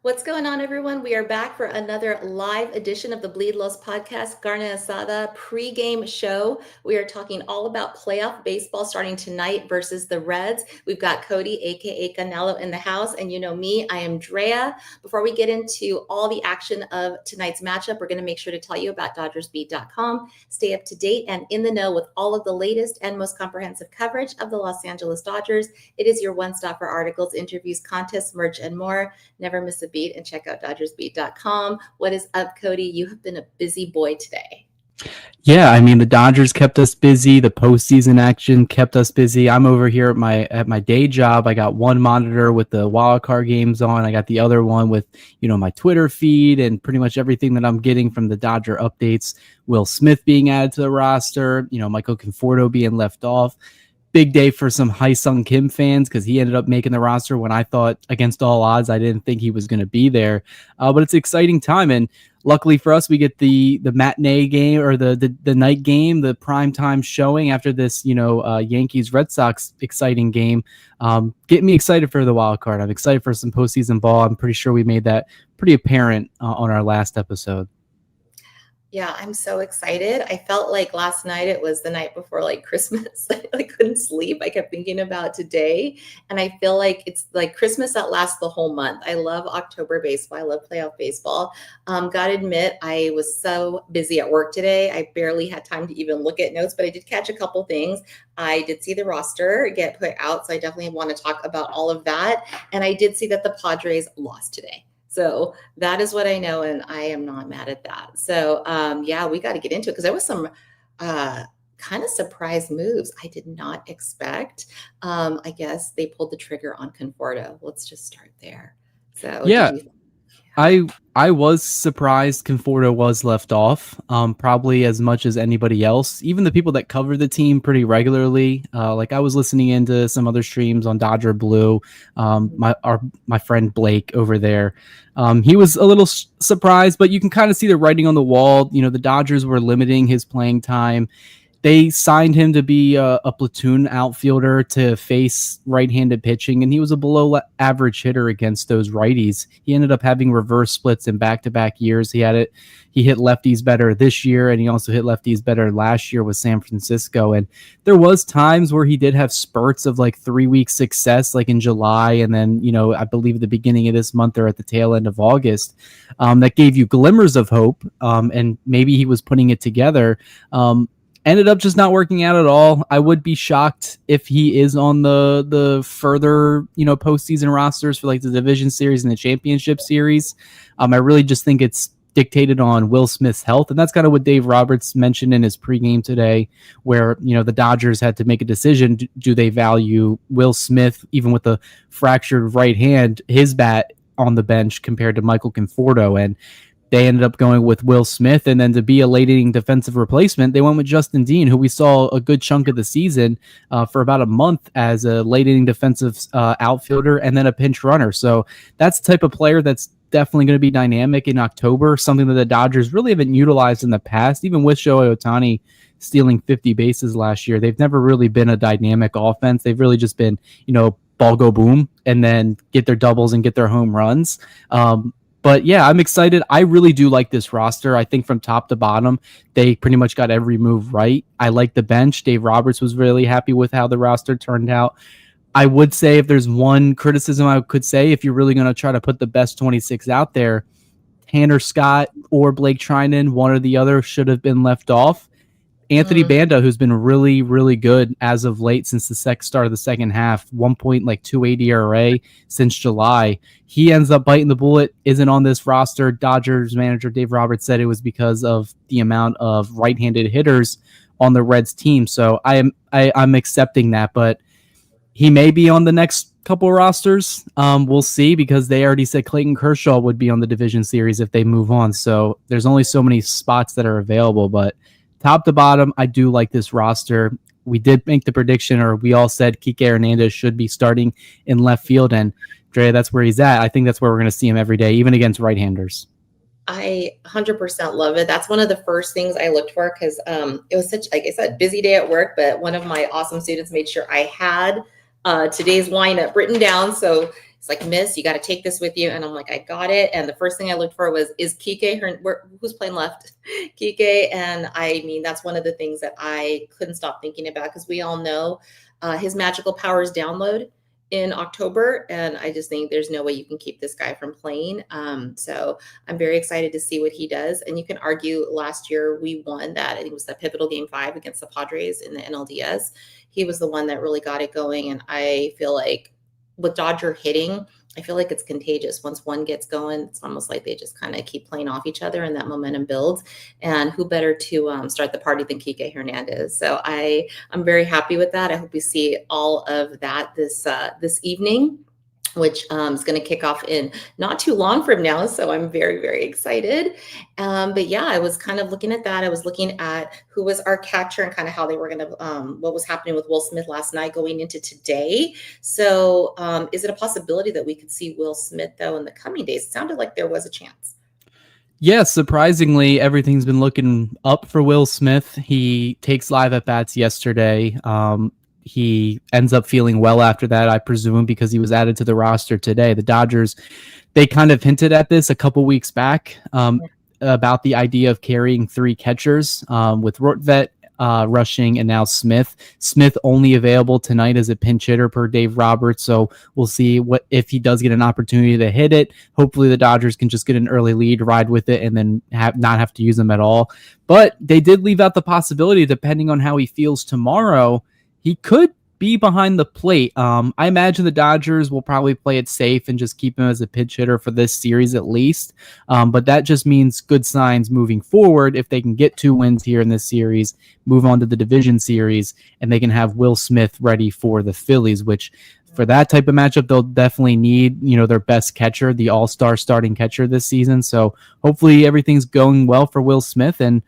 What's going on, everyone? We are back for another live edition of the Bleed Los podcast, Carne Asada pregame show. We are talking all about playoff baseball starting tonight versus the Reds. We've got Cody, aka Canelo, in the house, and you know me, I am Drea. Before we get into all the action of tonight's matchup, we're going to make sure to tell you about DodgersBeat.com. Stay up to date and in the know with all of the latest and most comprehensive coverage of the Los Angeles Dodgers. It is your one-stop for articles, interviews, contests, merch, and more. Never miss a beat and check out DodgersBeat.com. What is up, Cody? You have been a busy boy today. Yeah, I mean the Dodgers kept us busy. The postseason action kept us busy. I'm over here at my day job. I got one monitor with the wild card games on. I got the other one with my Twitter feed and pretty much everything that I'm getting from the Dodger updates. Will Smith being added to the roster. Michael Conforto being left off. Big day for some Hae-Sung Kim fans because he ended up making the roster when I thought, against all odds, I didn't think he was going to be there. But it's an exciting time, and luckily for us, we get the matinee game or the night game, the primetime showing after this, Yankees-Red Sox exciting game. Getting me excited for the wild card. I'm excited for some postseason ball. I'm pretty sure we made that pretty apparent on our last episode. Yeah, I'm so excited. I felt like last night it was the night before Christmas. I couldn't sleep. I kept thinking about today. And I feel like it's like Christmas that lasts the whole month. I love October baseball. I love playoff baseball. Gotta admit, I was so busy at work today. I barely had time to even look at notes, but I did catch a couple things. I did see the roster get put out. So I definitely want to talk about all of that. And I did see that the Padres lost today. So that is what I know, and I am not mad at that. So, we got to get into it because there was some kind of surprise moves I did not expect. I guess they pulled the trigger on Conforto. Let's just start there. So, yeah. I was surprised Conforto was left off, probably as much as anybody else. Even the people that cover the team pretty regularly. I was listening into some other streams on Dodger Blue. My friend Blake over there, he was a little surprised, but you can kind of see the writing on the wall. The Dodgers were limiting his playing time. They signed him to be a platoon outfielder to face right-handed pitching, and he was a below-average hitter against those righties. He ended up having reverse splits in back-to-back years. He hit lefties better this year, and he also hit lefties better last year with San Francisco. And there was times where he did have spurts of 3-week success, like in July, and then I believe at the beginning of this month or at the tail end of August, that gave you glimmers of hope, and maybe he was putting it together. Ended up just not working out at all. I would be shocked if he is on the further, postseason rosters for the division series and the championship series. I really just think it's dictated on Will Smith's health. And that's kind of what Dave Roberts mentioned in his pregame today, where, the Dodgers had to make a decision. Do they value Will Smith, even with a fractured right hand, his bat on the bench compared to Michael Conforto? And they ended up going with Will Smith, and then to be a late-inning defensive replacement, they went with Justin Dean, who we saw a good chunk of the season for about a month as a late-inning defensive outfielder and then a pinch runner. So that's the type of player that's definitely going to be dynamic in October, something that the Dodgers really haven't utilized in the past, even with Shohei Ohtani stealing 50 bases last year. They've never really been a dynamic offense. They've really just been, ball go boom and then get their doubles and get their home runs. But yeah, I'm excited. I really do like this roster. I think from top to bottom, they pretty much got every move right. I like the bench. Dave Roberts was really happy with how the roster turned out. I would say if there's one criticism I could say, if you're really going to try to put the best 26 out there, Tanner Scott or Blake Trinan, one or the other should have been left off. Anthony Banda, who's been really, really good as of late since the start of the second half, 1.28 ERA since July. He ends up biting the bullet, isn't on this roster. Dodgers manager Dave Roberts said it was because of the amount of right-handed hitters on the Reds team. So I'm accepting that, but he may be on the next couple rosters. We'll see, because they already said Clayton Kershaw would be on the division series if they move on. So there's only so many spots that are available, but top to bottom, I do like this roster. We did make the prediction, or we all said Kike Hernandez should be starting in left field, and Drea, that's where he's at. I think that's where we're going to see him every day, even against right-handers. I 100% love it. That's one of the first things I looked for because it was such, like I said, busy day at work, but one of my awesome students made sure I had today's lineup written down. So It's like, Miss, you got to take this with you. And I'm like, I got it. And the first thing I looked for was, is Kike, who's playing left? Kike. And I mean, that's one of the things that I couldn't stop thinking about, because we all know his magical powers download in October. And I just think there's no way you can keep this guy from playing. So I'm very excited to see what he does. And you can argue last year we won that. I think it was that pivotal game 5 against the Padres in the NLDS. He was the one that really got it going. And I feel like with Dodger hitting, I feel like it's contagious. Once one gets going, it's almost like they just kind of keep playing off each other and that momentum builds. And who better to start the party than Kike Hernandez? So I'm very happy with that. I hope we see all of that this evening, which is going to kick off in not too long from now. So I'm very, very excited. But yeah, I was kind of looking at that. I was looking at who was our catcher and kind of how they were going to, what was happening with Will Smith last night going into today. So is it a possibility that we could see Will Smith, though, in the coming days? It sounded like there was a chance. Yeah, surprisingly, everything's been looking up for Will Smith. He takes live at bats yesterday. He ends up feeling well after that, I presume, because he was added to the roster today. The Dodgers, they kind of hinted at this a couple weeks back about the idea of carrying 3 catchers with Rortvet rushing and now Smith. Smith only available tonight as a pinch hitter per Dave Roberts, so we'll see what if he does get an opportunity to hit it. Hopefully the Dodgers can just get an early lead, ride with it, and then not have to use him at all. But they did leave out the possibility, depending on how he feels tomorrow, he could be behind the plate. I imagine the Dodgers will probably play it safe and just keep him as a pinch hitter for this series at least. But that just means good signs moving forward. If they can get 2 wins here in this series, move on to the division series, and they can have Will Smith ready for the Phillies, which for that type of matchup, they'll definitely need, their best catcher, the all-star starting catcher this season. So hopefully everything's going well for Will Smith, and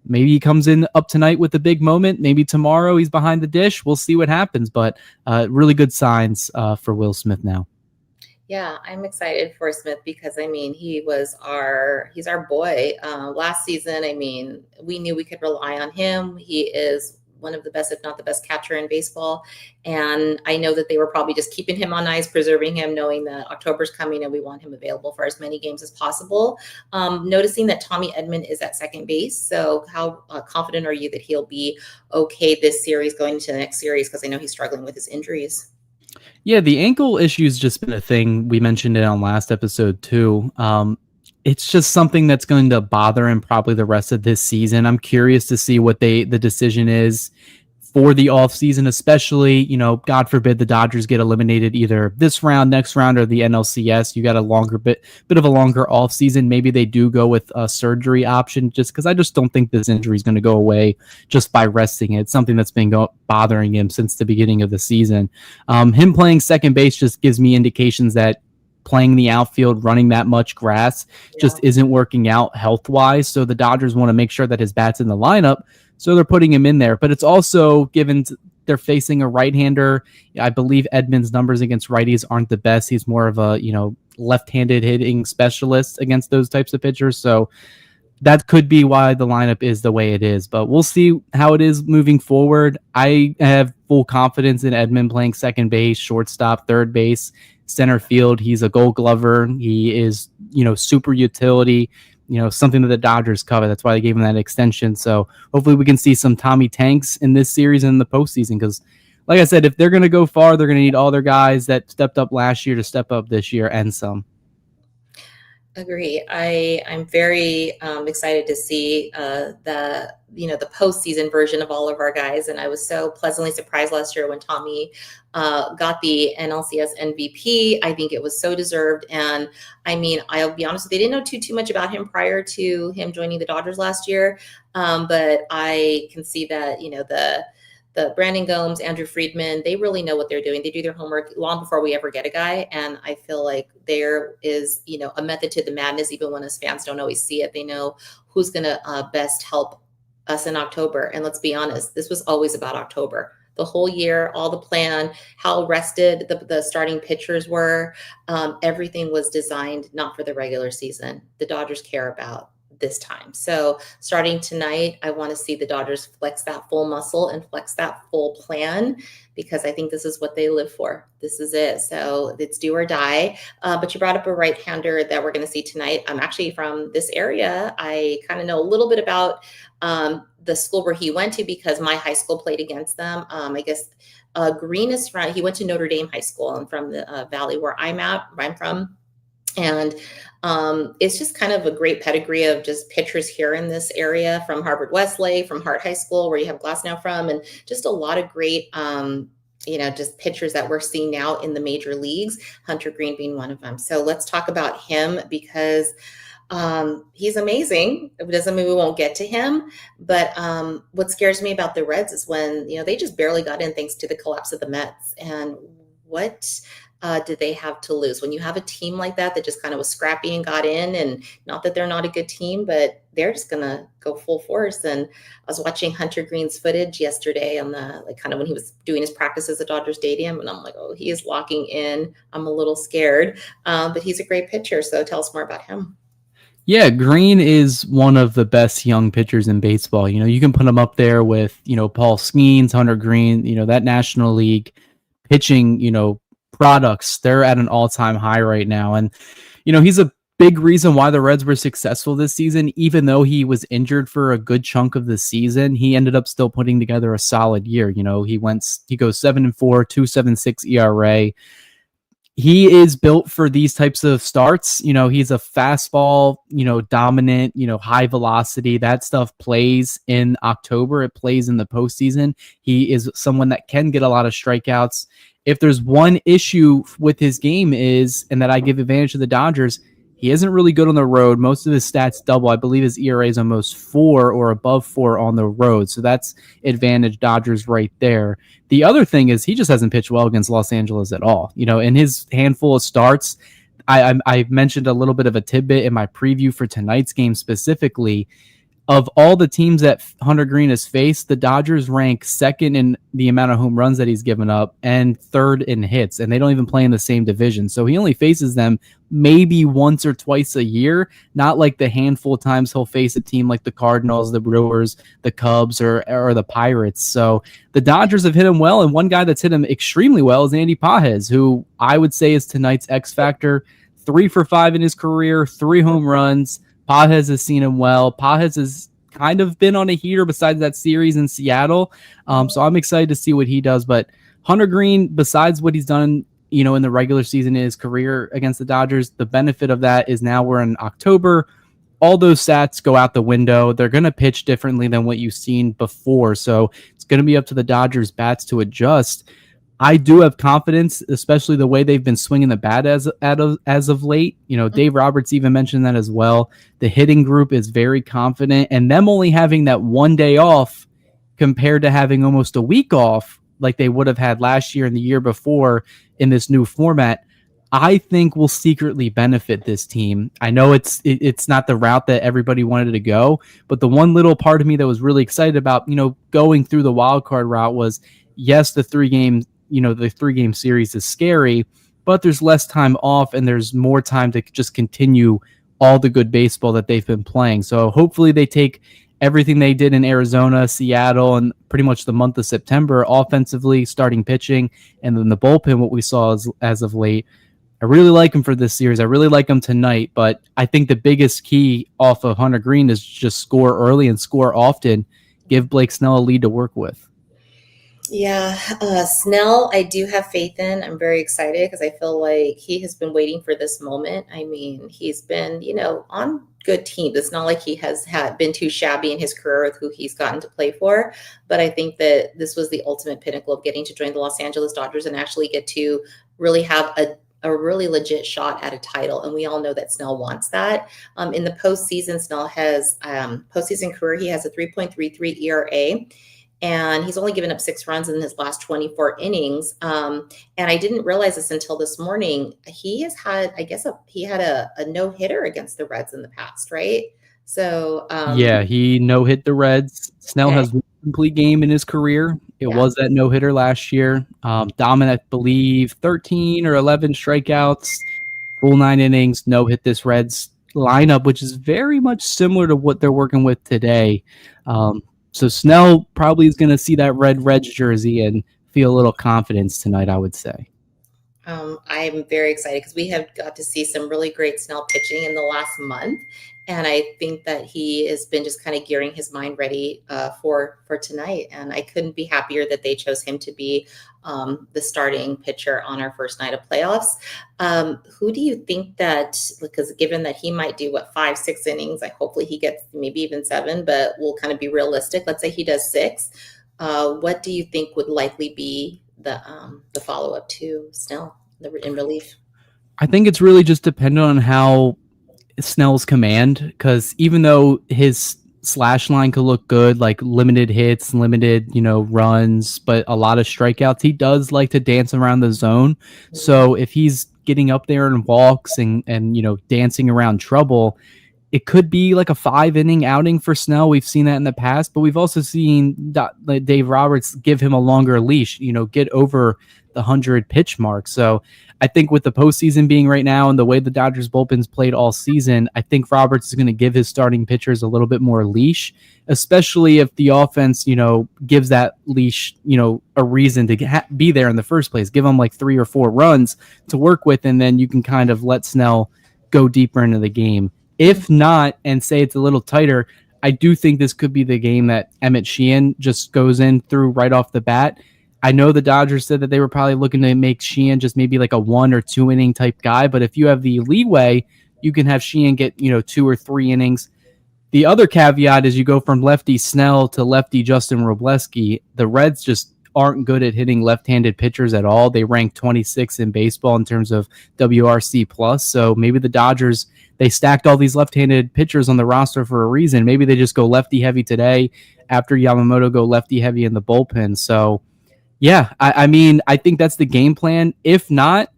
maybe he comes in up tonight with a big moment. Maybe tomorrow he's behind the dish. We'll see what happens, but really good signs for Will Smith now. Yeah, I'm excited for Smith because, I mean, he's our boy. Last season, I mean, we knew we could rely on him. He is one of the best, if not the best catcher in baseball. And I know that they were probably just keeping him on ice, preserving him, knowing that October's coming and we want him available for as many games as possible. Noticing that Tommy Edman is at second base. So how confident are you that he'll be okay this series going into the next series? Because I know he's struggling with his injuries. Yeah, the ankle issue's just been a thing. We mentioned it on last episode too. It's just something that's going to bother him probably the rest of this season. I'm curious to see what the decision is for the offseason, especially, God forbid the Dodgers get eliminated either this round, next round, or the NLCS. You got a bit of a longer offseason. Maybe they do go with a surgery option, just because I just don't think this injury is going to go away just by resting it. It's something that's been bothering him since the beginning of the season. Him playing second base just gives me indications that playing the outfield, running that much grass just isn't working out health-wise. So the Dodgers want to make sure that his bat's in the lineup, so they're putting him in there. But it's also they're facing a right-hander. I believe Edman's numbers against righties aren't the best. He's more of a, left-handed hitting specialist against those types of pitchers. So that could be why the lineup is the way it is. But we'll see how it is moving forward. I have full confidence in Edman playing second base, shortstop, third base, center field. He's a Gold Glover. He is, super utility, something that the Dodgers cover. That's why they gave him that extension. So hopefully we can see some Tommy Tanks in this series and in the postseason, because like I said, if they're going to go far, they're going to need all their guys that stepped up last year to step up this year and some. Agree. I'm very excited to see the postseason version of all of our guys, and I was so pleasantly surprised last year when Tommy got the NLCS MVP. I think it was so deserved, and I mean, I'll be honest with you, they didn't know too much about him prior to him joining the Dodgers last year, but I can see that the Brandon Gomes, Andrew Friedman, they really know what they're doing. They do their homework long before we ever get a guy. And I feel like there is, a method to the madness, even when us fans don't always see it. They know who's going to best help us in October. And let's be honest, this was always about October. The whole year, all the plan, how rested the starting pitchers were, everything was designed not for the regular season. The Dodgers care about this time. So starting tonight, I want to see the Dodgers flex that full muscle and flex that full plan, because I think this is what they live for. This is it. So it's do or die. But you brought up a right-hander that we're going to see tonight. I'm actually from this area. I kind of know a little bit about the school where he went to, because my high school played against them. I guess Green is from, he went to Notre Dame High School, and from the valley where I'm from. And it's just kind of a great pedigree of just pitchers here in this area, from Harvard Westlake, from Hart High School, where you have Glasnow from, and just a lot of great, just pitchers that we're seeing now in the major leagues, Hunter Green being one of them. So let's talk about him, because he's amazing. It doesn't mean we won't get to him, but what scares me about the Reds is when, they just barely got in thanks to the collapse of the Mets. And what did they have to lose? When you have a team like that just kind of was scrappy and got in, and not that they're not a good team, but they're just gonna go full force. And I was watching Hunter Green's footage yesterday on the kind of when he was doing his practices at Dodger Stadium, and I'm like, oh, he is locking in. I'm a little scared, but he's a great pitcher. So tell us more about him. Yeah, Green is one of the best young pitchers in baseball. You can put him up there with, Paul Skeens, Hunter Green, that National League pitching, products. They're at an all-time high right now. And, he's a big reason why the Reds were successful this season. Even though he was injured for a good chunk of the season, he ended up still putting together a solid year. He goes 7-4, 2.76 ERA. He is built for these types of starts. He's a fastball, dominant, high velocity. That stuff plays in October. It plays in the postseason. He is someone that can get a lot of strikeouts. If there's one issue with his game and that I give advantage to the Dodgers, he isn't really good on the road. Most of his stats double. I believe his ERA is almost 4 or above 4 on the road. So that's advantage Dodgers right there. The other thing is he just hasn't pitched well against Los Angeles at all. In his handful of starts, I mentioned a little bit of a tidbit in my preview for tonight's game specifically. Of all the teams that Hunter Green has faced, the Dodgers rank second in the amount of home runs that he's given up and third in hits, and they don't even play in the same division. So he only faces them maybe once or twice a year, not like the handful of times he'll face a team like the Cardinals, the Brewers, the Cubs, or the Pirates. So the Dodgers have hit him well, and one guy that's hit him extremely well is Andy Pages, who I would say is tonight's X factor. 3 for 5 in his career, 3 home runs. Pages has seen him well. Pages has kind of been on a heater besides that series in Seattle. So I'm excited to see what he does. But Hunter Green, besides what he's done, in the regular season in his career against the Dodgers, the benefit of that is now we're in October. All those stats go out the window. They're going to pitch differently than what you've seen before. So it's going to be up to the Dodgers bats to adjust. I do have confidence, especially the way they've been swinging the bat as of late. Dave Roberts even mentioned that as well. The hitting group is very confident, and them only having that one day off compared to having almost a week off like they would have had last year and the year before in this new format, I think will secretly benefit this team. I know it's not the route that everybody wanted to go, but the one little part of me that was really excited about, going through the wild card route was, yes, the 3-game series is scary, but there's less time off and there's more time to just continue all the good baseball that they've been playing. So hopefully they take everything they did in Arizona, Seattle, and pretty much the month of September offensively, starting pitching, and then the bullpen, what we saw as of late. I really like him for this series. I really like him tonight, but I think the biggest key off of Hunter Green is just score early and score often. Give Blake Snell a lead to work with. Yeah, Snell, I do have faith in. I'm very excited because I feel like he has been waiting for this moment. I mean, he's been, on good teams. It's not like he has been too shabby in his career with who he's gotten to play for. But I think that this was the ultimate pinnacle of getting to join the Los Angeles Dodgers and actually get to really have a really legit shot at a title. And we all know that Snell wants that. In the postseason, Snell has postseason career, he has a 3.33 ERA. And he's only given up 6 runs in his last 24 innings. And I didn't realize this until this morning. He has had, I guess, he had a no-hitter against the Reds in the past, right? So yeah, he no-hit the Reds. Snell has one complete game in his career. It was that no-hitter last year. Dominant, I believe, 13 or 11 strikeouts, full 9 innings, no-hit this Reds lineup, which is very much similar to what they're working with today. So Snell probably is going to see that red Reds jersey and feel a little confidence tonight, I would say. I'm very excited because we have got to see some really great Snell pitching in the last month, and I think that he has been just kind of gearing his mind ready for tonight. And I couldn't be happier that they chose him to be the starting pitcher on our first night of playoffs. Who do you think that? Because given that he might do what 5-6 innings, hopefully he gets maybe even 7, but we'll kind of be realistic. Let's say he does 6. What do you think would likely be the follow up to Snell in relief? I think it's really just dependent on how Snell's command, because even though his slash line could look good, like limited hits, limited, runs, but a lot of strikeouts, he does like to dance around the zone. Mm-hmm. So if he's getting up there and walks and dancing around trouble, it could be like a 5-inning outing for Snell. We've seen that in the past, but we've also seen Dave Roberts give him a longer leash, get over the 100 pitch mark. So I think with the postseason being right now and the way the Dodgers bullpen's played all season, I think Roberts is going to give his starting pitchers a little bit more leash, especially if the offense, gives that leash, a reason to be there in the first place. Give them like 3 or 4 runs to work with, and then you can kind of let Snell go deeper into the game. If not, and say it's a little tighter, I do think this could be the game that Emmett Sheehan just goes in through right off the bat. I know the Dodgers said that they were probably looking to make Sheehan just maybe like a 1 or 2 inning type guy, but if you have the leeway, you can have Sheehan get 2 or 3 innings. The other caveat is you go from lefty Snell to lefty Justin Robleski. The Reds just aren't good at hitting left-handed pitchers at all. They rank 26 in baseball in terms of WRC plus. So maybe the Dodgers, they stacked all these left-handed pitchers on the roster for a reason. Maybe they just go lefty heavy today after Yamamoto go lefty heavy in the bullpen. So yeah, I mean, I think that's the game plan. If not,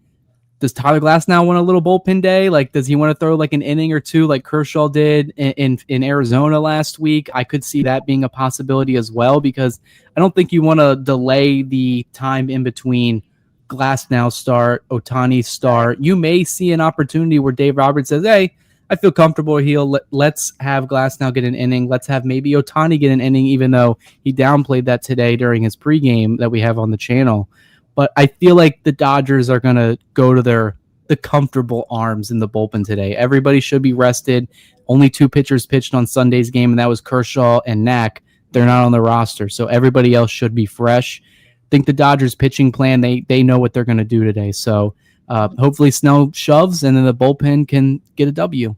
does Tyler Glasnow want a little bullpen day? Like, does he want to throw like an inning or 2 like Kershaw did in Arizona last week? I could see that being a possibility as well, because I don't think you want to delay the time in between Glasnow start, Ohtani start. You may see an opportunity where Dave Roberts says, hey, I feel comfortable here. Let's have Glasnow get an inning. Let's have maybe Ohtani get an inning, even though he downplayed that today during his pregame that we have on the channel. But I feel like the Dodgers are going to go to the comfortable arms in the bullpen today. Everybody should be rested. Only 2 pitchers pitched on Sunday's game, and that was Kershaw and Knack. They're not on the roster, so everybody else should be fresh. I think the Dodgers pitching plan, they know what they're going to do today. So hopefully Snell shoves, and then the bullpen can get a W.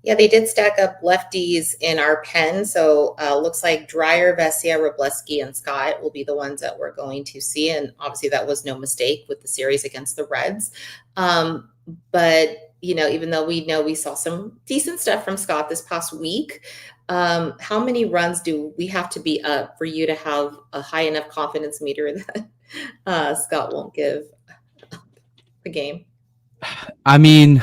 Yeah, they did stack up lefties in our pen. So looks like Dreyer, Vesia, Robleski, and Scott will be the ones that we're going to see. And obviously that was no mistake with the series against the Reds. But, even though we know we saw some decent stuff from Scott this past week, how many runs do we have to be up for you to have a high enough confidence meter that Scott won't give the game? I mean,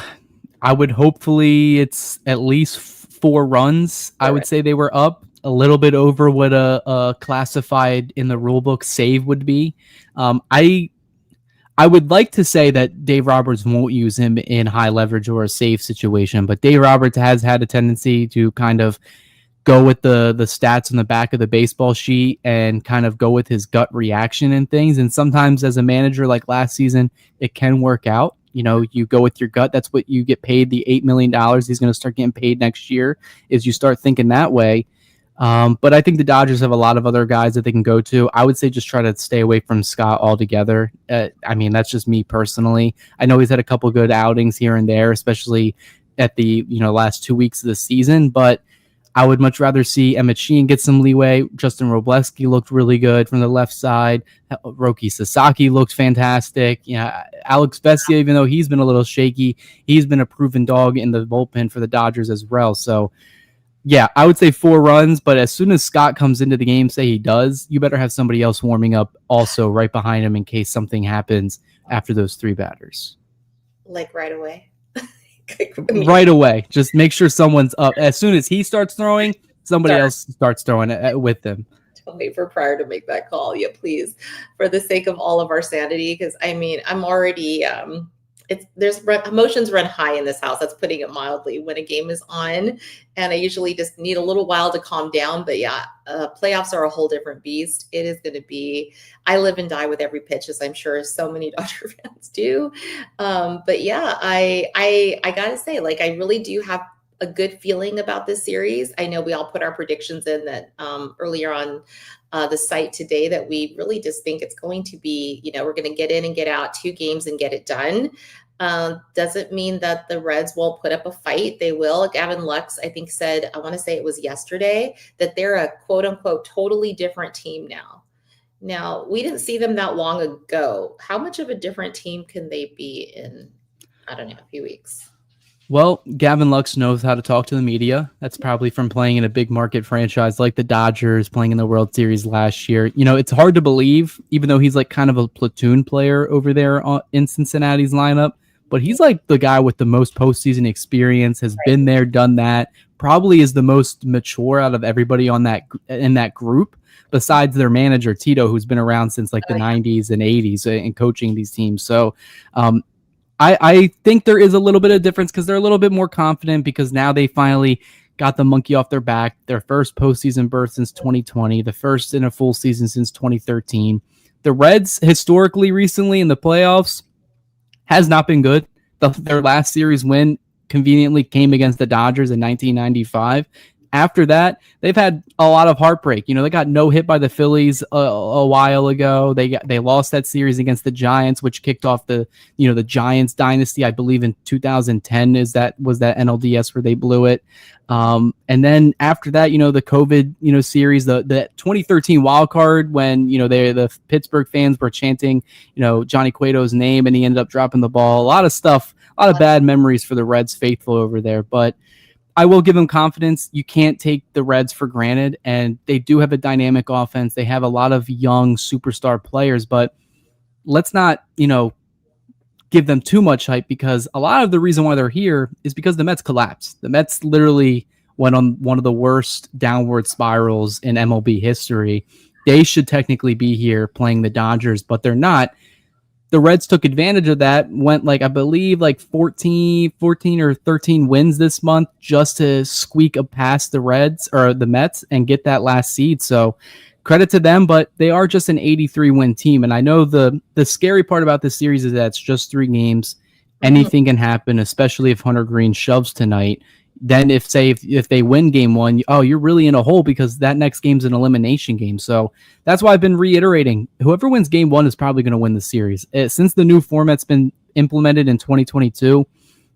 I would hopefully it's at least 4 runs. Correct. I would say they were up a little bit over what a classified in the rule book save would be. I would like to say that Dave Roberts won't use him in high leverage or a save situation, but Dave Roberts has had a tendency to kind of go with the stats on the back of the baseball sheet and kind of go with his gut reaction and things. And sometimes as a manager like last season, it can work out. You go with your gut. That's what you get paid. The $8 million he's going to start getting paid next year is you start thinking that way. But I think the Dodgers have a lot of other guys that they can go to. I would say just try to stay away from Scott altogether. I mean, that's just me personally. I know he's had a couple good outings here and there, especially at the last 2 weeks of the season, but I would much rather see Emmett Sheehan get some leeway. Justin Robleski looked really good from the left side. Roki Sasaki looked fantastic. Alex Vesia, even though he's been a little shaky, he's been a proven dog in the bullpen for the Dodgers as well. So, yeah, I would say 4 runs, but as soon as Scott comes into the game, say he does, you better have somebody else warming up also right behind him in case something happens after those 3 batters. Like right away? Right away. Just make sure someone's up. As soon as he starts throwing, somebody else starts throwing with him. Don't wait for Pryor to make that call. Yeah, please. For the sake of all of our sanity. Because, I'm already there's emotions run high in this house. That's putting it mildly when a game is on, and I usually just need a little while to calm down. But yeah, playoffs are a whole different beast. It is going to be. I live and die with every pitch, as I'm sure so many Dodger fans do. But yeah, I gotta say, like, I really do have a good feeling about this series. I know we all put our predictions in that earlier on the site today, that we really just think it's going to be, we're going to get in and get out 2 games and get it done. Doesn't mean that the Reds won't put up a fight. They will. Gavin Lux, I think, said, I want to say it was yesterday, that they're a quote unquote totally different team now. Now, we didn't see them that long ago. How much of a different team can they be in, I don't know, a few weeks? Well, Gavin Lux knows how to talk to the media. That's probably from playing in a big market franchise like the Dodgers, playing in the World Series last year. It's hard to believe, even though he's like kind of a platoon player over there in Cincinnati's lineup. But he's like the guy with the most postseason experience, has been there, done that. Probably is the most mature out of everybody in that group, besides their manager Tito, who's been around since like the 90s and 80s and coaching these teams. So, I think there is a little bit of difference because they're a little bit more confident because now they finally got the monkey off their back. Their first postseason berth since 2020, the first in a full season since 2013. The Reds, historically, recently in the playoffs, has not been good. Their last series win conveniently came against the Dodgers in 1995. After that, they've had a lot of heartbreak. They got no hit by the Phillies a while ago. They lost that series against the Giants, which kicked off the Giants dynasty. I believe in 2010 was that NLDS where they blew it. And then after that, the COVID series, the 2013 wild card when the Pittsburgh fans were chanting Johnny Cueto's name and he ended up dropping the ball. A lot of stuff, a lot of bad memories for the Reds faithful over there, but I will give them confidence. You can't take the Reds for granted, and they do have a dynamic offense. They have a lot of young superstar players, but let's not, give them too much hype because a lot of the reason why they're here is because the Mets collapsed. The Mets literally went on one of the worst downward spirals in MLB history. They should technically be here playing the Dodgers, but they're not. The Reds took advantage of that, went I believe 14 or 13 wins this month just to squeak past the Reds or the Mets and get that last seed. So credit to them, but they are just an 83-win team. And I know the scary part about this series is that it's just 3 games. Anything can happen, especially if Hunter Green shoves tonight. Then if they win game 1, you're really in a hole because that next game's an elimination game. So that's why I've been reiterating, whoever wins game 1 is probably going to win the series. Since the new format's been implemented in 2022,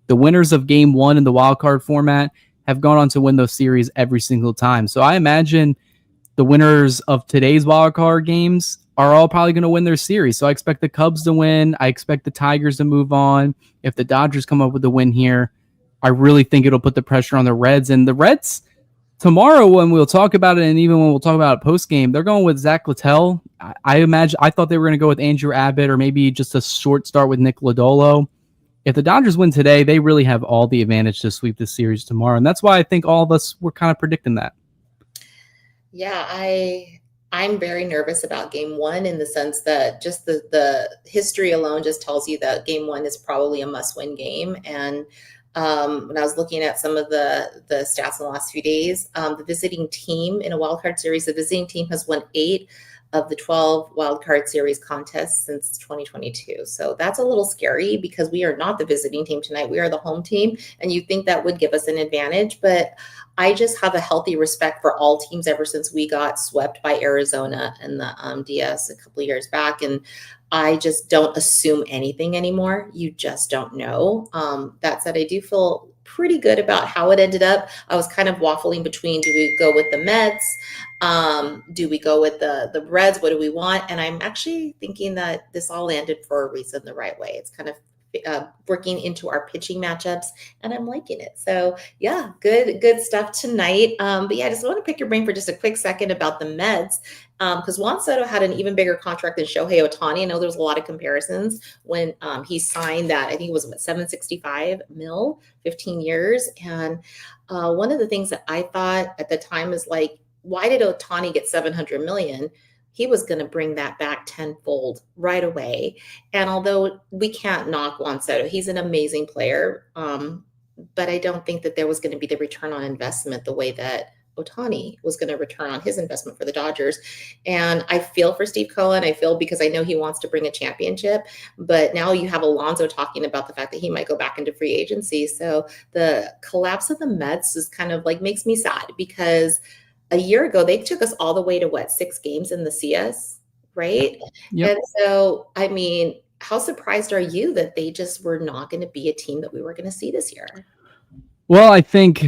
the winners of game 1 in the wild card format have gone on to win those series every single time. So I imagine the winners of today's wild card games are all probably going to win their series. So I expect the Cubs to win. I expect the Tigers to move on. If the Dodgers come up with a win here, I really think it'll put the pressure on the Reds. And the Reds, tomorrow when we'll talk about it, and even when we'll talk about it post-game, they're going with Zach Littell. I thought they were going to go with Andrew Abbott or maybe just a short start with Nick Lodolo. If the Dodgers win today, they really have all the advantage to sweep this series tomorrow. And that's why I think all of us were kind of predicting that. Yeah, I'm very nervous about game 1 in the sense that just the history alone just tells you that game 1 is probably a must-win game. And when I was looking at some of the stats in the last few days, the visiting team in a wildcard series, the visiting team has won 8 of the 12 wildcard series contests since 2022. So that's a little scary because we are not the visiting team tonight. We are the home team, and you think that would give us an advantage. But I just have a healthy respect for all teams ever since we got swept by Arizona in the DS a couple of years back. And I just don't assume anything anymore. You just don't know. That said, I do feel pretty good about how it ended up. I was kind of waffling between, do we go with the Mets? Do we go with the Reds? What do we want? And I'm actually thinking that this all landed for a reason the right way. It's kind of working into our pitching matchups, and I'm liking it. So yeah, good stuff tonight. But yeah, I just want to pick your brain for just a quick second about the Mets, because Juan Soto had an even bigger contract than Shohei Ohtani. I know there was a lot of comparisons when he signed that. I think it was $765 million, 15 years. And one of the things that I thought at the time is why did Ohtani get $700 million? he was going to bring that back tenfold right away. And although we can't knock Juan Soto, he's an amazing player. But I don't think that there was going to be the return on investment the way that Ohtani was going to return on his investment for the Dodgers. And I feel for Steve Cohen. I feel because I know he wants to bring a championship, but now you have Alonso talking about the fact that he might go back into free agency. So the collapse of the Mets is kind of like makes me sad because a year ago they took us all the way to what, 6 games in the CS, right? Yep. And so, I mean, how surprised are you that they just were not going to be a team that we were going to see this year? Well, I think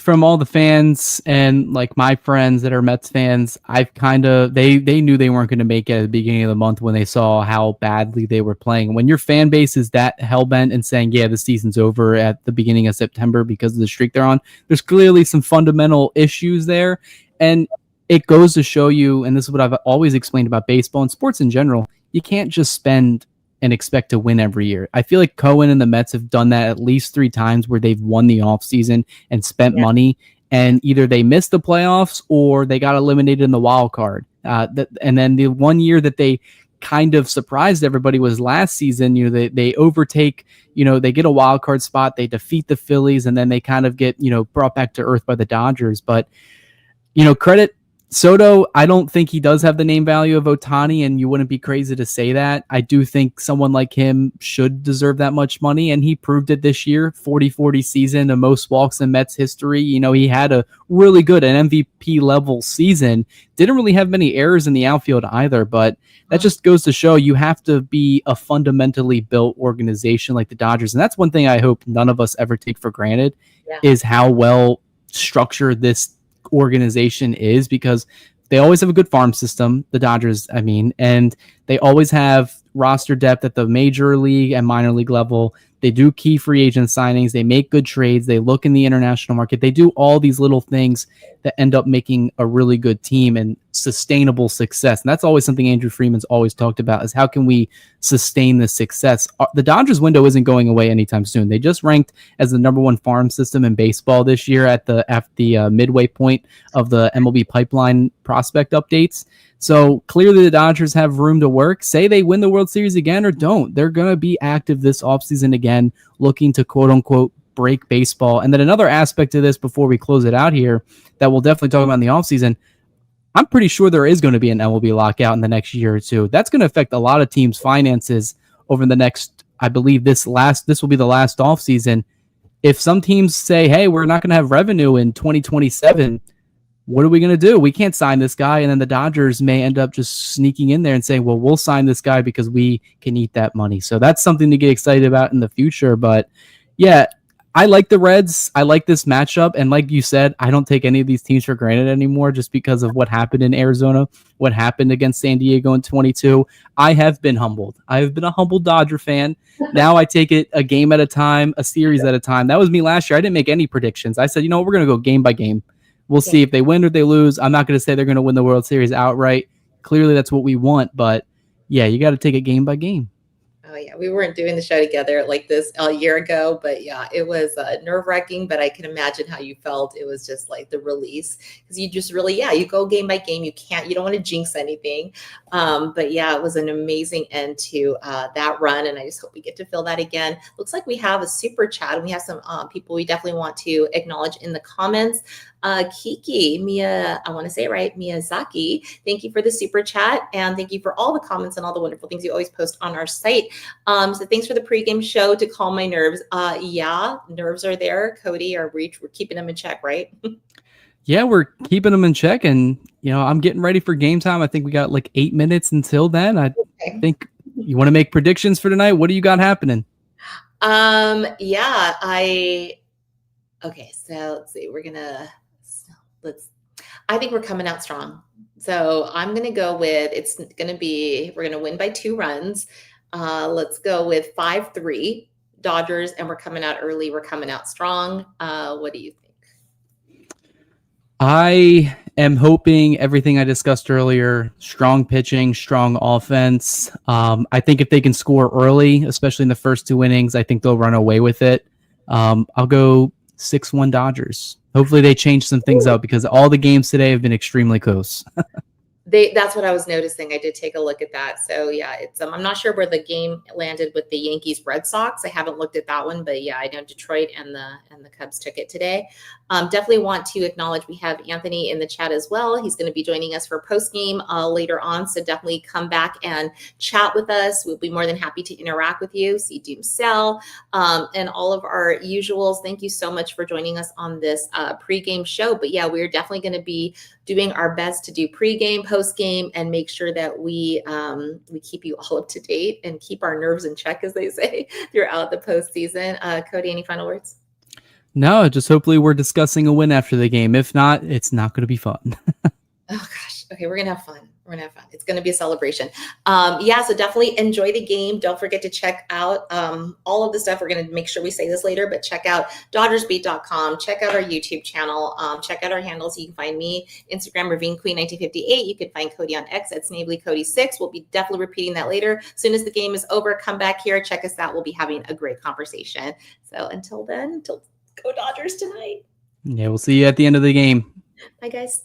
from all the fans and like my friends that are Mets fans, I've kind of they knew they weren't going to make it at the beginning of the month when they saw how badly they were playing. When your fan base is that hellbent and saying, "Yeah, the season's over" at the beginning of September because of the streak they're on, there's clearly some fundamental issues there, and it goes to show you. And this is what I've always explained about baseball and sports in general: you can't just spend and expect to win every year. I feel like Cohen and the Mets have done that at least 3 times where they've won the offseason and spent money, and either they missed the playoffs or they got eliminated in the wild card. And then the one year that they kind of surprised everybody was last season. They overtake, they get a wild card spot, they defeat the Phillies, and then they kind of get, brought back to earth by the Dodgers. But, credit Soto, I don't think he does have the name value of Ohtani, and you wouldn't be crazy to say that. I do think someone like him should deserve that much money, and he proved it this year. 40-40 season, the most walks in Mets history. He had a really good, an MVP level season. Didn't really have many errors in the outfield either, but that just goes to show you have to be a fundamentally built organization like the Dodgers. And that's one thing I hope none of us ever take for granted is how well structured this organization is, because they always have a good farm system, the Dodgers, and they always have roster depth at the major league and minor league level. They do key free agent signings. They make good trades. They look in the international market. They do all these little things that end up making a really good team and sustainable success. And that's always something Andrew Freeman's always talked about, is how can we sustain this success? The Dodgers window isn't going away anytime soon. They just ranked as the number 1 farm system in baseball this year at the midway point of the MLB pipeline prospect updates. So clearly the Dodgers have room to work. Say they win the World Series again or don't, they're going to be active this offseason again, looking to quote unquote break baseball. And then another aspect of this before we close it out here that we'll definitely talk about in the offseason, I'm pretty sure there is going to be an MLB lockout in the next year or two. That's going to affect a lot of teams' finances over the next, I believe this will be the last offseason. If some teams say, hey, we're not going to have revenue in 2027, what are we going to do? We can't sign this guy. And then the Dodgers may end up just sneaking in there and saying, well, we'll sign this guy because we can eat that money. So that's something to get excited about in the future. But yeah, I like the Reds. I like this matchup. And like you said, I don't take any of these teams for granted anymore just because of what happened in Arizona, what happened against San Diego in 22. I have been humbled. I have been a humble Dodger fan. Now I take it a game at a time, a series at a time. That was me last year. I didn't make any predictions. I said, we're going to go game by game. We'll see if they win or they lose. I'm not going to say they're going to win the World Series outright. Clearly, that's what we want. But, yeah, you got to take it game by game. Oh, yeah. We weren't doing the show together like this a year ago. But, yeah, it was nerve-wracking. But I can imagine how you felt. It was just like the release. Because you just really, you go game by game. You don't want to jinx anything. But, yeah, it was an amazing end to that run. And I just hope we get to feel that again. Looks like we have a super chat. And we have some people we definitely want to acknowledge in the comments. Kiki, I want to say it right, Miyazaki, thank you for the super chat, and thank you for all the comments and all the wonderful things you always post on our site. So thanks for the pregame show to calm my nerves. Nerves are there. Cody, we're keeping them in check, right? Yeah, we're keeping them in check, and I'm getting ready for game time. I think we got like 8 minutes until then. I think you want to make predictions for tonight. What do you got happening? Okay, so let's see. I think we're coming out strong. So I'm going to go with, we're going to win by 2 runs. Let's go with 5-3 Dodgers, and we're coming out early. We're coming out strong. What do you think? I am hoping everything I discussed earlier, strong pitching, strong offense. I think if they can score early, especially in the first 2 innings, I think they'll run away with it. I'll go 6-1 Dodgers. Hopefully they change some things up because all the games today have been extremely close. That's what I was noticing. I did take a look at that. So yeah, it's I'm not sure where the game landed with the Yankees Red Sox. I haven't looked at that one, but yeah, I know Detroit and the Cubs took it today. Definitely want to acknowledge we have Anthony in the chat as well. He's going to be joining us for post game later on. So definitely come back and chat with us. We'll be more than happy to interact with you. See Doom Cell and all of our usuals. Thank you so much for joining us on this pregame show. But yeah, we're definitely going to be doing our best to do pregame, postgame, and make sure that we keep you all up to date and keep our nerves in check, as they say, throughout the postseason. Cody, any final words? No, just hopefully we're discussing a win after the game. If not, it's not going to be fun. Oh gosh. Okay, we're gonna have fun. We're gonna have fun. It's gonna be a celebration. Yeah, so definitely enjoy the game. Don't forget to check out all of the stuff. We're gonna make sure we say this later, but check out DodgersBeat.com. Check out our YouTube channel. Check out our handles. You can find me Instagram Ravine Queen 1958. You can find Cody on X at Snavely Cody 6. We'll be definitely repeating that later. As soon as the game is over, come back here, check us out. We'll be having a great conversation. So until then, go Dodgers tonight. Yeah, we'll see you at the end of the game. Bye guys.